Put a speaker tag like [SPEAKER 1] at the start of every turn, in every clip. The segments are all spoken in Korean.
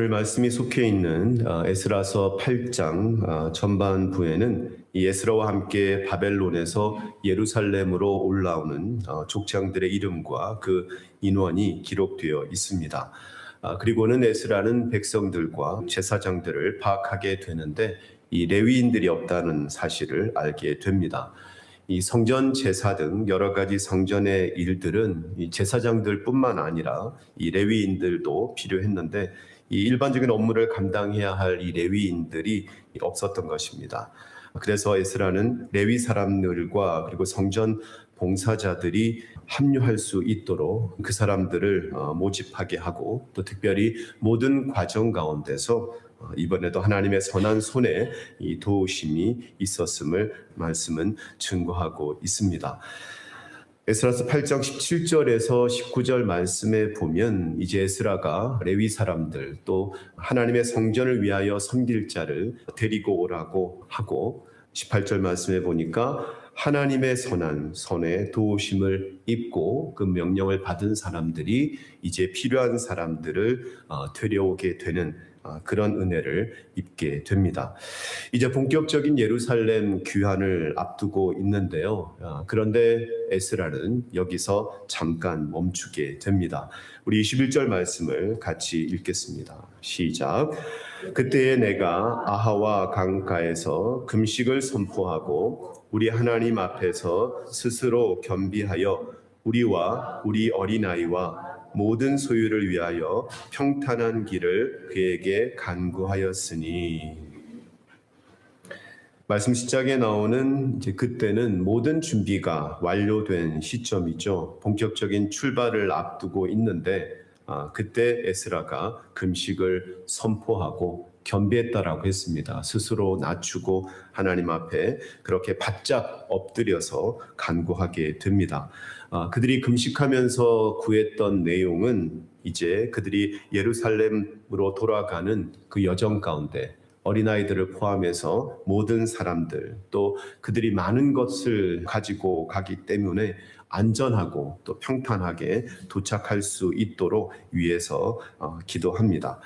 [SPEAKER 1] 오늘 말씀이 속해 있는 에스라서 8장 전반부에는 이 에스라와 함께 바벨론에서 예루살렘으로 올라오는 족장들의 이름과 그 인원이 기록되어 있습니다. 그리고는 에스라는 백성들과 제사장들을 파악하게 되는데 이 레위인들이 없다는 사실을 알게 됩니다. 이 성전 제사 등 여러 가지 성전의 일들은 이 제사장들뿐만 아니라 이 레위인들도 필요했는데 이 일반적인 업무를 감당해야 할 이 레위인들이 없었던 것입니다. 그래서 에스라는 레위 사람들과 그리고 성전 봉사자들이 합류할 수 있도록 그 사람들을 모집하게 하고 또 특별히 모든 과정 가운데서 이번에도 하나님의 선한 손에 이 도우심이 있었음을 말씀은 증거하고 있습니다. 에스라서 8장 17절에서 19절 말씀에 보면 이제 에스라가 레위 사람들 또 하나님의 성전을 위하여 섬길 자를 데리고 오라고 하고 18절 말씀에 보니까 하나님의 선한 손에 도우심을 입고 그 명령을 받은 사람들이 이제 필요한 사람들을 데려오게 되는 그런 은혜를 입게 됩니다. 이제 본격적인 예루살렘 귀환을 앞두고 있는데요. 그런데 에스라는 여기서 잠깐 멈추게 됩니다. 우리 21절 말씀을 같이 읽겠습니다. 시작. 그때에 내가 아하와 강가에서 금식을 선포하고 우리 하나님 앞에서 스스로 겸비하여 우리와 우리 어린아이와 모든 소유를 위하여 평탄한 길을 그에게 간구하였으니. 말씀 시작에 나오는 이제 그때는 모든 준비가 완료된 시점이죠. 본격적인 출발을 앞두고 있는데 그때 에스라가 금식을 선포하고 겸비했다라고 했습니다. 스스로 낮추고 하나님 앞에 그렇게 바짝 엎드려서 간구하게 됩니다. 그들이 금식하면서 구했던 내용은 이제 그들이 예루살렘으로 돌아가는 그 여정 가운데 어린아이들을 포함해서 모든 사람들 또 그들이 많은 것을 가지고 가기 때문에 안전하고 또 평탄하게 도착할 수 있도록 위해서 기도합니다.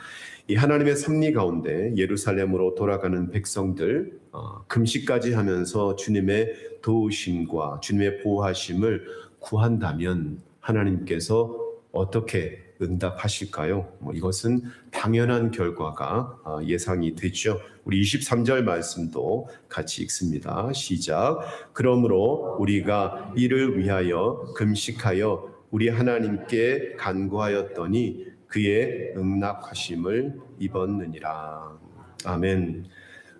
[SPEAKER 1] 이 하나님의 섭리 가운데 예루살렘으로 돌아가는 백성들 금식까지 하면서 주님의 도우심과 주님의 보호하심을 구한다면 하나님께서 어떻게 응답하실까요? 이것은 당연한 결과가 예상이 되죠. 우리 23절 말씀도 같이 읽습니다. 시작. 그러므로 우리가 이를 위하여 금식하여 우리 하나님께 간구하였더니 그의 응낙하심을 입었느니라. 아멘.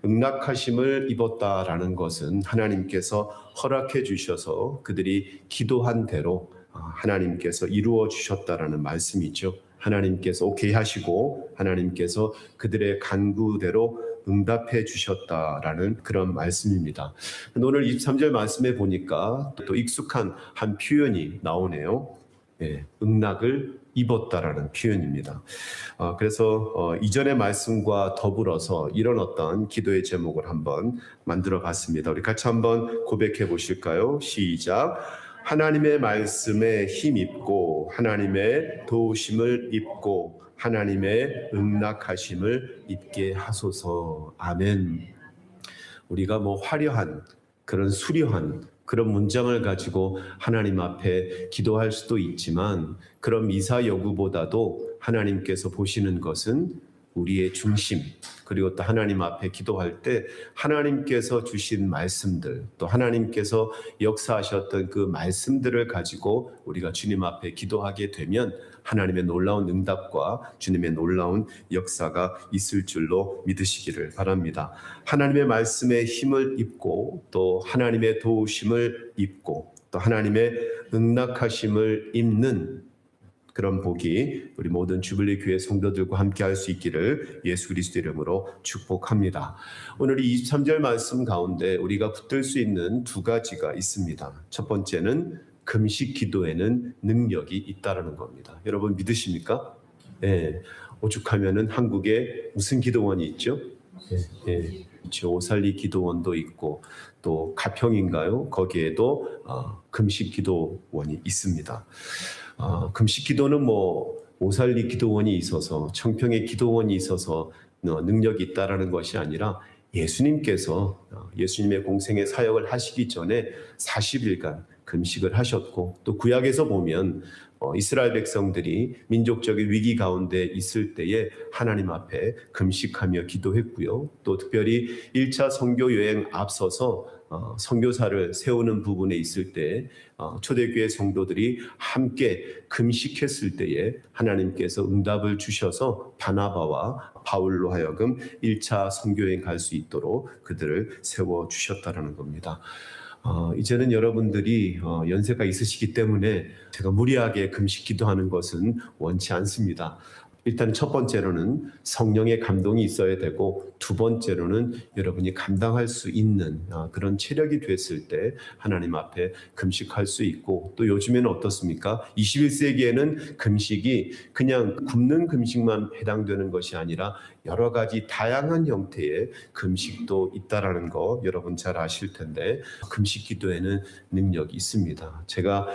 [SPEAKER 1] 응낙하심을 입었다라는 것은 하나님께서 허락해 주셔서 그들이 기도한 대로 하나님께서 이루어 주셨다라는 말씀이죠. 하나님께서 오케이 하시고 하나님께서 그들의 간구대로 응답해 주셨다라는 그런 말씀입니다. 오늘 23절 말씀에 보니까 또 익숙한 한 표현이 나오네요. 응낙을 입었다라는 표현입니다. 그래서 이전의 말씀과 더불어서 이런 어떤 기도의 제목을 한번 만들어 봤습니다. 우리 같이 한번 고백해 보실까요? 시작. 하나님의 말씀에 힘입고 하나님의 도우심을 입고 하나님의 응낙하심을 입게 하소서. 아멘. 우리가 화려한 그런 수려한 그런 문장을 가지고 하나님 앞에 기도할 수도 있지만 그런 미사 여구보다도 하나님께서 보시는 것은 우리의 중심, 그리고 또 하나님 앞에 기도할 때 하나님께서 주신 말씀들, 또 하나님께서 역사하셨던 그 말씀들을 가지고 우리가 주님 앞에 기도하게 되면 하나님의 놀라운 응답과 주님의 놀라운 역사가 있을 줄로 믿으시기를 바랍니다. 하나님의 말씀에 힘을 입고 또 하나님의 도우심을 입고 또 하나님의 응낙하심을 입는 그런 복이 우리 모든 주빌리 교회 성도들과 함께 할 수 있기를 예수 그리스도 이름으로 축복합니다. 오늘 이 23절 말씀 가운데 우리가 붙들 수 있는 두 가지가 있습니다. 첫 번째는 금식 기도에는 능력이 있다라는 겁니다. 여러분 믿으십니까? 네. 오죽하면은 한국에 무슨 기도원이 있죠? 오살리 기도원도 있고 또 가평인가요? 거기에도 금식 기도원이 있습니다. 금식 기도는 오살리 기도원이 있어서 청평의 기도원이 있어서 능력이 있다라는 것이 아니라 예수님께서 예수님의 공생의 사역을 하시기 전에 40일간 금식을 하셨고, 또 구약에서 보면 이스라엘 백성들이 민족적인 위기 가운데 있을 때에 하나님 앞에 금식하며 기도했고요. 또 특별히 1차 선교 여행 앞서서 선교사를 세우는 부분에 있을 때 초대교회 성도들이 함께 금식했을 때에 하나님께서 응답을 주셔서 바나바와 바울로 하여금 1차 선교여행 갈 수 있도록 그들을 세워주셨다는 겁니다. 이제는 여러분들이 연세가 있으시기 때문에 제가 무리하게 금식 기도하는 것은 원치 않습니다. 일단 첫 번째로는 성령의 감동이 있어야 되고, 두 번째로는 여러분이 감당할 수 있는 그런 체력이 됐을 때 하나님 앞에 금식할 수 있고, 또 요즘에는 어떻습니까? 21세기에는 금식이 그냥 굶는 금식만 해당되는 것이 아니라 여러 가지 다양한 형태의 금식도 있다라는 거 여러분 잘 아실 텐데, 금식 기도에는 능력이 있습니다. 제가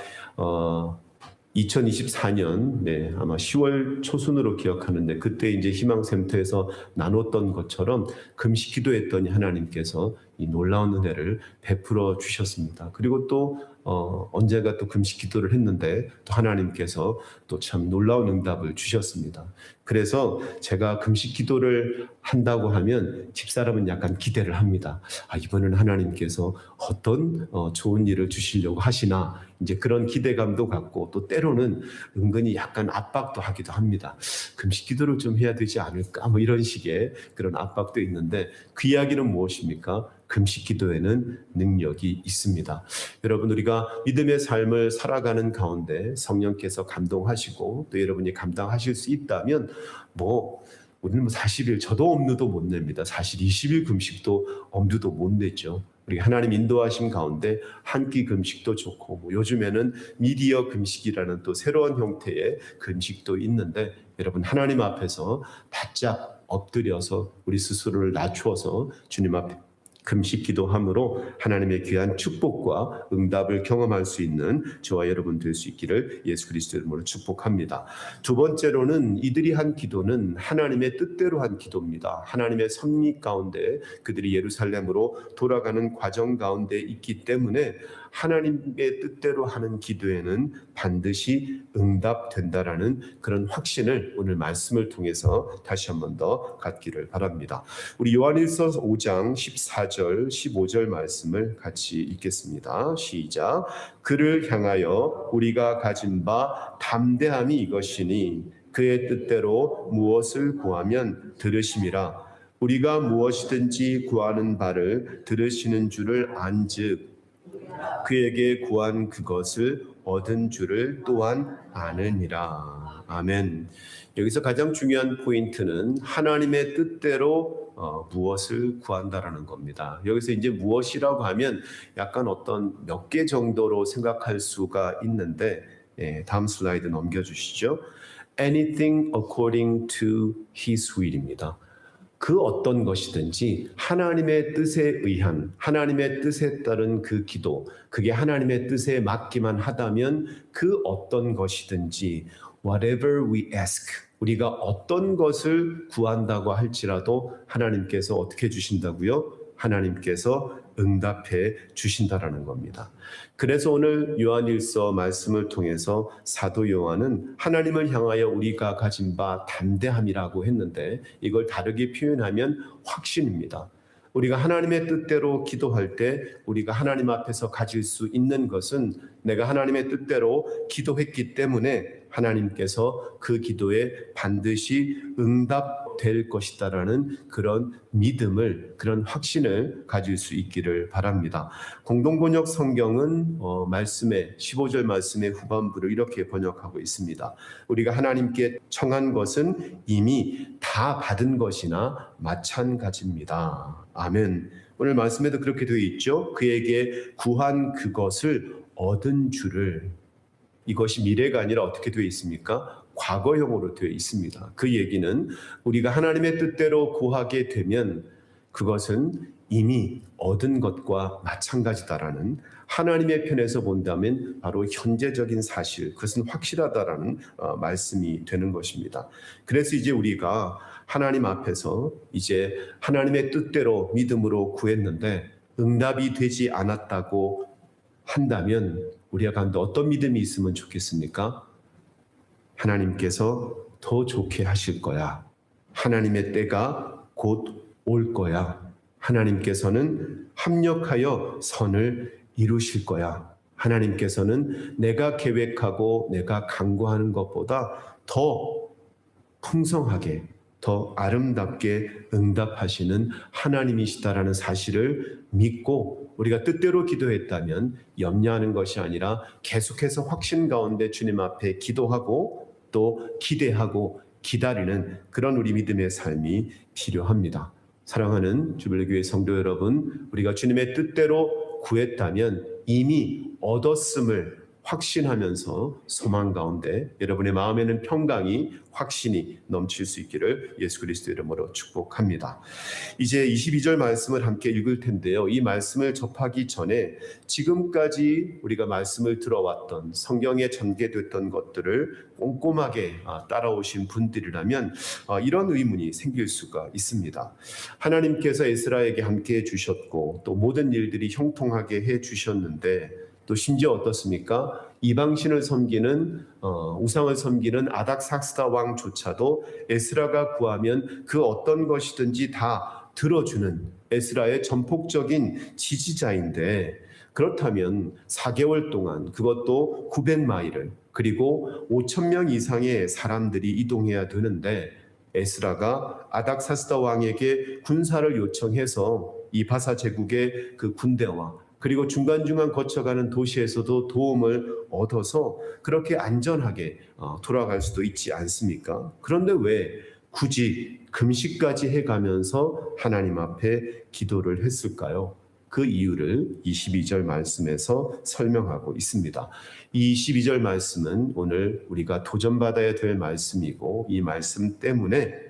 [SPEAKER 1] 2024년 아마 10월 초순으로 기억하는데, 그때 이제 희망센터에서 나눴던 것처럼 금식 기도했더니 하나님께서 이 놀라운 은혜를 베풀어 주셨습니다. 그리고 또 언제가 또 금식 기도를 했는데 또 하나님께서 또 참 놀라운 응답을 주셨습니다. 그래서 제가 금식 기도를 한다고 하면 집사람은 약간 기대를 합니다. 이번에는 하나님께서 어떤 좋은 일을 주시려고 하시나, 이제 그런 기대감도 갖고, 또 때로는 은근히 약간 압박도 하기도 합니다. 금식 기도를 좀 해야 되지 않을까, 뭐 이런 식의 그런 압박도 있는데, 그 이야기는 무엇입니까? 금식 기도에는 능력이 있습니다. 여러분, 우리가 믿음의 삶을 살아가는 가운데 성령께서 감동하시고 또 여러분이 감당하실 수 있다면, 우리는 40일, 저도 엄두도 못 냅니다. 사실 20일 금식도 엄두도 못 냈죠. 우리 하나님 인도하심 가운데 한 끼 금식도 좋고, 요즘에는 미디어 금식이라는 또 새로운 형태의 금식도 있는데, 여러분 하나님 앞에서 바짝 엎드려서 우리 스스로를 낮추어서 주님 앞에 금식 기도함으로 하나님의 귀한 축복과 응답을 경험할 수 있는 저와 여러분 될 수 있기를 예수 그리스도의 이름으로 축복합니다. 두 번째로는 이들이 한 기도는 하나님의 뜻대로 한 기도입니다. 하나님의 섭리 가운데 그들이 예루살렘으로 돌아가는 과정 가운데 있기 때문에 하나님의 뜻대로 하는 기도에는 반드시 응답된다라는 그런 확신을 오늘 말씀을 통해서 다시 한 번 더 갖기를 바랍니다. 우리 요한일서 5장 14절 15절 말씀을 같이 읽겠습니다. 시작. 그를 향하여 우리가 가진 바 담대함이 이것이니 그의 뜻대로 무엇을 구하면 들으심이라. 우리가 무엇이든지 구하는 바를 들으시는 줄을 안즉 그에게 구한 그것을 얻은 줄을 또한 아느니라. 아멘. 여기서 가장 중요한 포인트는 하나님의 뜻대로 무엇을 구한다라는 겁니다. 여기서 이제 무엇이라고 하면 약간 어떤 몇 개 정도로 생각할 수가 있는데, 다음 슬라이드 넘겨주시죠. Anything according to His will입니다. 그 어떤 것이든지 하나님의 뜻에 의한, 하나님의 뜻에 따른 그 기도, 그게 하나님의 뜻에 맞기만 하다면 그 어떤 것이든지 whatever we ask, 우리가 어떤 것을 구한다고 할지라도 하나님께서 어떻게 해주신다고요? 하나님께서 응답해 주신다라는 겁니다. 그래서 오늘 요한일서 말씀을 통해서 사도 요한은 하나님을 향하여 우리가 가진 바 담대함이라고 했는데, 이걸 다르게 표현하면 확신입니다. 우리가 하나님의 뜻대로 기도할 때 우리가 하나님 앞에서 가질 수 있는 것은, 내가 하나님의 뜻대로 기도했기 때문에 하나님께서 그 기도에 반드시 응답될 것이다라는 그런 믿음을, 그런 확신을 가질 수 있기를 바랍니다. 공동번역 성경은 말씀의 15절 말씀의 후반부를 이렇게 번역하고 있습니다. 우리가 하나님께 청한 것은 이미 다 받은 것이나 마찬가지입니다. 아멘. 오늘 말씀에도 그렇게 되어 있죠. 그에게 구한 그것을 얻은 줄을, 이것이 미래가 아니라 어떻게 되어 있습니까? 과거형으로 되어 있습니다. 그 얘기는 우리가 하나님의 뜻대로 구하게 되면 그것은 이미 얻은 것과 마찬가지다라는, 하나님의 편에서 본다면 바로 현재적인 사실, 그것은 확실하다라는 말씀이 되는 것입니다. 그래서 이제 우리가 하나님 앞에서 이제 하나님의 뜻대로 믿음으로 구했는데 응답이 되지 않았다고 한다면 우리가 가운데 어떤 믿음이 있으면 좋겠습니까? 하나님께서 더 좋게 하실 거야. 하나님의 때가 곧 올 거야. 하나님께서는 합력하여 선을 이루실 거야. 하나님께서는 내가 계획하고 내가 간구하는 것보다 더 풍성하게, 더 아름답게 응답하시는 하나님이시다라는 사실을 믿고 우리가 뜻대로 기도했다면 염려하는 것이 아니라 계속해서 확신 가운데 주님 앞에 기도하고 또 기대하고 기다리는 그런 우리 믿음의 삶이 필요합니다. 사랑하는 주빌레교회 성도 여러분, 우리가 주님의 뜻대로 구했다면 이미 얻었음을 확신하면서 소망 가운데 여러분의 마음에는 평강이 확신이 넘칠 수 있기를 예수 그리스도 이름으로 축복합니다. 이제 22절 말씀을 함께 읽을 텐데요. 이 말씀을 접하기 전에 지금까지 우리가 말씀을 들어왔던 성경에 전개됐던 것들을 꼼꼼하게 따라오신 분들이라면 이런 의문이 생길 수가 있습니다. 하나님께서 에스라에게 함께 해주셨고 또 모든 일들이 형통하게 해주셨는데 또 심지어 어떻습니까? 이방신을 섬기는 우상을 섬기는 아닥사스다 왕조차도 에스라가 구하면 그 어떤 것이든지 다 들어주는 에스라의 전폭적인 지지자인데 그렇다면 4개월 동안 그것도 900마일을 그리고 5,000명 이상의 사람들이 이동해야 되는데 에스라가 아닥사스다 왕에게 군사를 요청해서 이 바사 제국의 그 군대와 그리고 중간중간 거쳐가는 도시에서도 도움을 얻어서 그렇게 안전하게 돌아갈 수도 있지 않습니까? 그런데 왜 굳이 금식까지 해가면서 하나님 앞에 기도를 했을까요? 그 이유를 22절 말씀에서 설명하고 있습니다. 이 22절 말씀은 오늘 우리가 도전받아야 될 말씀이고 이 말씀 때문에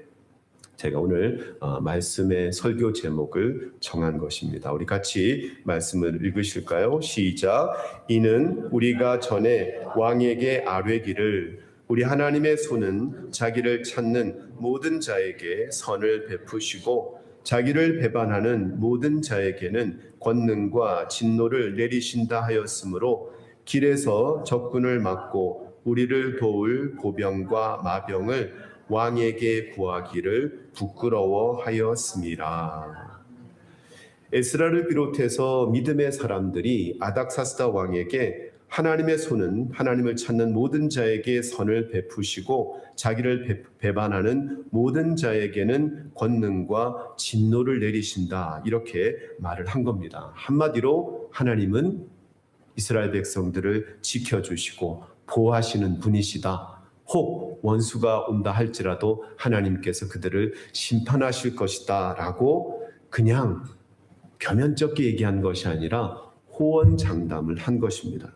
[SPEAKER 1] 제가 오늘 말씀의 설교 제목을 정한 것입니다. 우리 같이 말씀을 읽으실까요? 시작. 이는 우리가 전에 왕에게 아뢰기를 우리 하나님의 손은 자기를 찾는 모든 자에게 선을 베푸시고 자기를 배반하는 모든 자에게는 권능과 진노를 내리신다 하였으므로 길에서 적군을 막고 우리를 도울 보병과 마병을 왕에게 구하기를 부끄러워하였습니다. 에스라를 비롯해서 믿음의 사람들이 아닥사스다 왕에게 하나님의 손은 하나님을 찾는 모든 자에게 선을 베푸시고 자기를 배반하는 모든 자에게는 권능과 진노를 내리신다 이렇게 말을 한 겁니다. 한마디로 하나님은 이스라엘 백성들을 지켜주시고 보호하시는 분이시다. 혹 원수가 온다 할지라도 하나님께서 그들을 심판하실 것이다 라고 그냥 겸연쩍게 얘기한 것이 아니라 호언장담을 한 것입니다.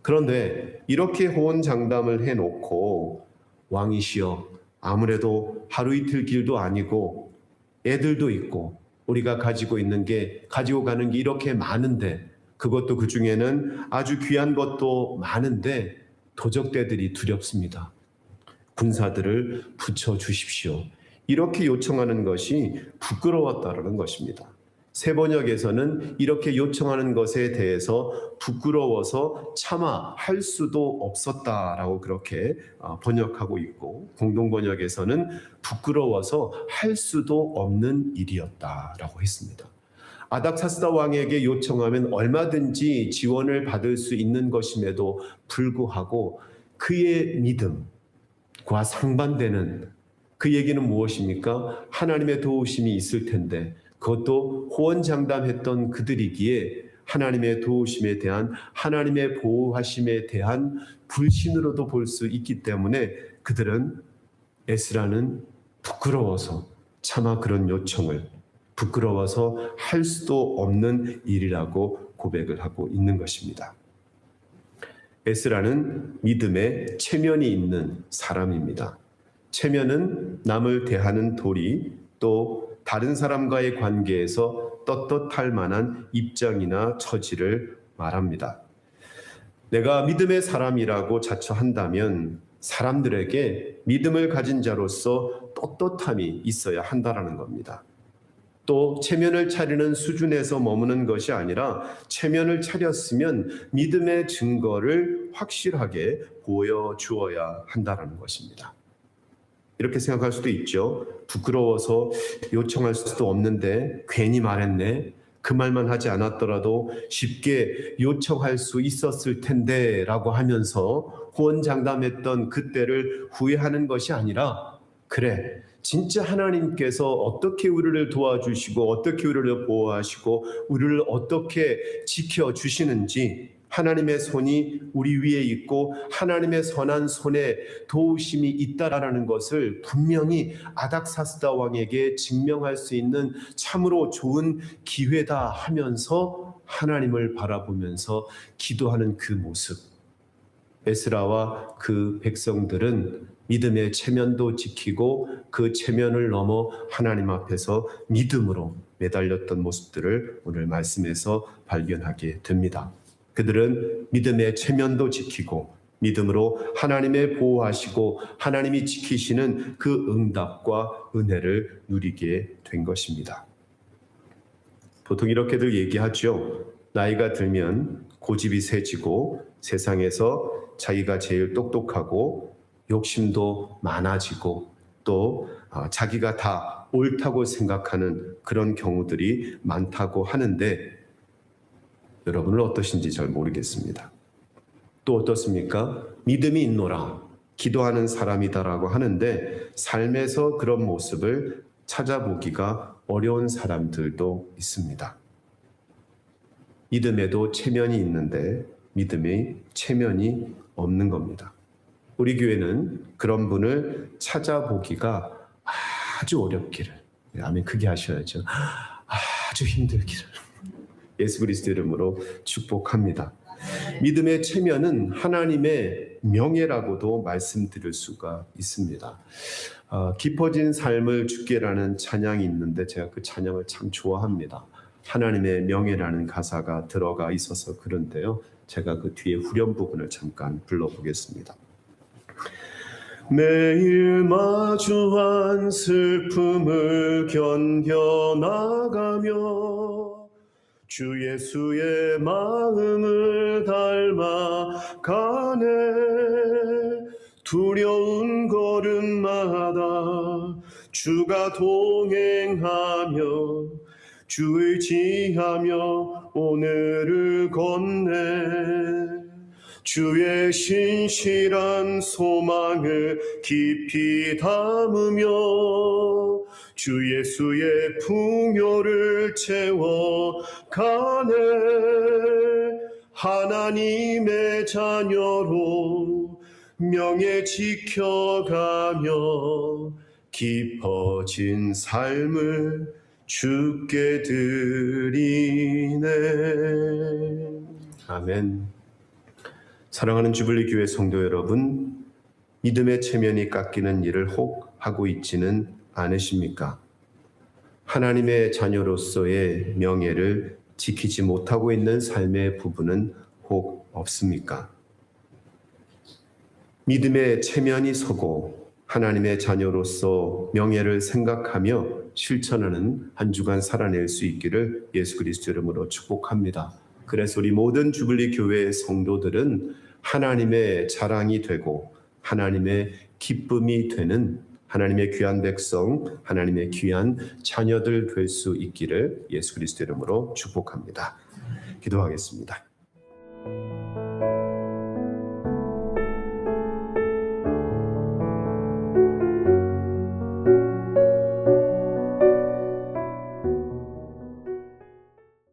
[SPEAKER 1] 그런데 이렇게 호언장담을 해놓고 왕이시여 아무래도 하루 이틀 길도 아니고 애들도 있고 우리가 가지고 있는 게 가지고 가는 게 이렇게 많은데 그것도 그 중에는 아주 귀한 것도 많은데 도적대들이 두렵습니다. 군사들을 붙여주십시오. 이렇게 요청하는 것이 부끄러웠다라는 것입니다. 새 번역에서는 이렇게 요청하는 것에 대해서 부끄러워서 차마 할 수도 없었다라고 그렇게 번역하고 있고 공동 번역에서는 부끄러워서 할 수도 없는 일이었다라고 했습니다. 아닥사스다 왕에게 요청하면 얼마든지 지원을 받을 수 있는 것임에도 불구하고 그의 믿음과 상반되는 그 얘기는 무엇입니까? 하나님의 도우심이 있을 텐데 그것도 호언장담했던 그들이기에 하나님의 도우심에 대한 하나님의 보호하심에 대한 불신으로도 볼 수 있기 때문에 그들은 에스라는 부끄러워서 차마 그런 요청을 부끄러워서 할 수도 없는 일이라고 고백을 하고 있는 것입니다. 에스라는 믿음에 체면이 있는 사람입니다. 체면은 남을 대하는 도리 또 다른 사람과의 관계에서 떳떳할 만한 입장이나 처지를 말합니다. 내가 믿음의 사람이라고 자처한다면 사람들에게 믿음을 가진 자로서 떳떳함이 있어야 한다라는 겁니다. 또 체면을 차리는 수준에서 머무는 것이 아니라 체면을 차렸으면 믿음의 증거를 확실하게 보여주어야 한다라는 것입니다. 이렇게 생각할 수도 있죠. 부끄러워서 요청할 수도 없는데 괜히 말했네. 그 말만 하지 않았더라도 쉽게 요청할 수 있었을 텐데 라고 하면서 호언장담했던 그때를 후회하는 것이 아니라, 그래, 진짜 하나님께서 어떻게 우리를 도와주시고 어떻게 우리를 보호하시고 우리를 어떻게 지켜주시는지, 하나님의 손이 우리 위에 있고 하나님의 선한 손에 도우심이 있다라는 것을 분명히 아닥사스다 왕에게 증명할 수 있는 참으로 좋은 기회다 하면서 하나님을 바라보면서 기도하는 그 모습, 에스라와 그 백성들은 믿음의 체면도 지키고 그 체면을 넘어 하나님 앞에서 믿음으로 매달렸던 모습들을 오늘 말씀에서 발견하게 됩니다. 그들은 믿음의 체면도 지키고 믿음으로 하나님의 보호하시고 하나님이 지키시는 그 응답과 은혜를 누리게 된 것입니다. 보통 이렇게들 얘기하죠. 나이가 들면 고집이 세지고 세상에서 자기가 제일 똑똑하고 욕심도 많아지고 또 자기가 다 옳다고 생각하는 그런 경우들이 많다고 하는데, 여러분은 어떠신지 잘 모르겠습니다. 또 어떻습니까? 믿음이 있노라, 기도하는 사람이다라고 하는데 삶에서 그런 모습을 찾아보기가 어려운 사람들도 있습니다. 믿음에도 체면이 있는데 믿음의 체면이 없는 겁니다. 우리 교회는 그런 분을 찾아보기가 아주 어렵기를, 아멘, 크게 하셔야죠. 아주 힘들기를 예수 그리스도 이름으로 축복합니다. 믿음의 체면은 하나님의 명예라고도 말씀드릴 수가 있습니다. 깊어진 삶을 주께라는 찬양이 있는데 제가 그 찬양을 참 좋아합니다. 하나님의 명예라는 가사가 들어가 있어서 그런데요, 제가 그 뒤에 후렴 부분을 잠깐 불러보겠습니다. 매일 마주한 슬픔을 견뎌나가며 주 예수의 마음을 닮아가네. 두려운 걸음마다 주가 동행하며 주 의지하며 오늘을 건네. 주의 신실한 소망을 깊이 담으며 주 예수의 풍요를 채워가네. 하나님의 자녀로 명예 지켜가며 깊어진 삶을 주께 드리네. 아멘. 사랑하는 주블리 교회 성도 여러분, 믿음의 체면이 깎이는 일을 혹 하고 있지는 않으십니까? 하나님의 자녀로서의 명예를 지키지 못하고 있는 삶의 부분은 혹 없습니까? 믿음의 체면이 서고 하나님의 자녀로서 명예를 생각하며 실천하는 한 주간 살아낼 수 있기를 예수 그리스도 이름으로 축복합니다. 그래서 우리 모든 주블리 교회의 성도들은 하나님의 자랑이 되고 하나님의 기쁨이 되는 하나님의 귀한 백성, 하나님의 귀한 자녀들 될 수 있기를 예수 그리스도 이름으로 축복합니다. 기도하겠습니다.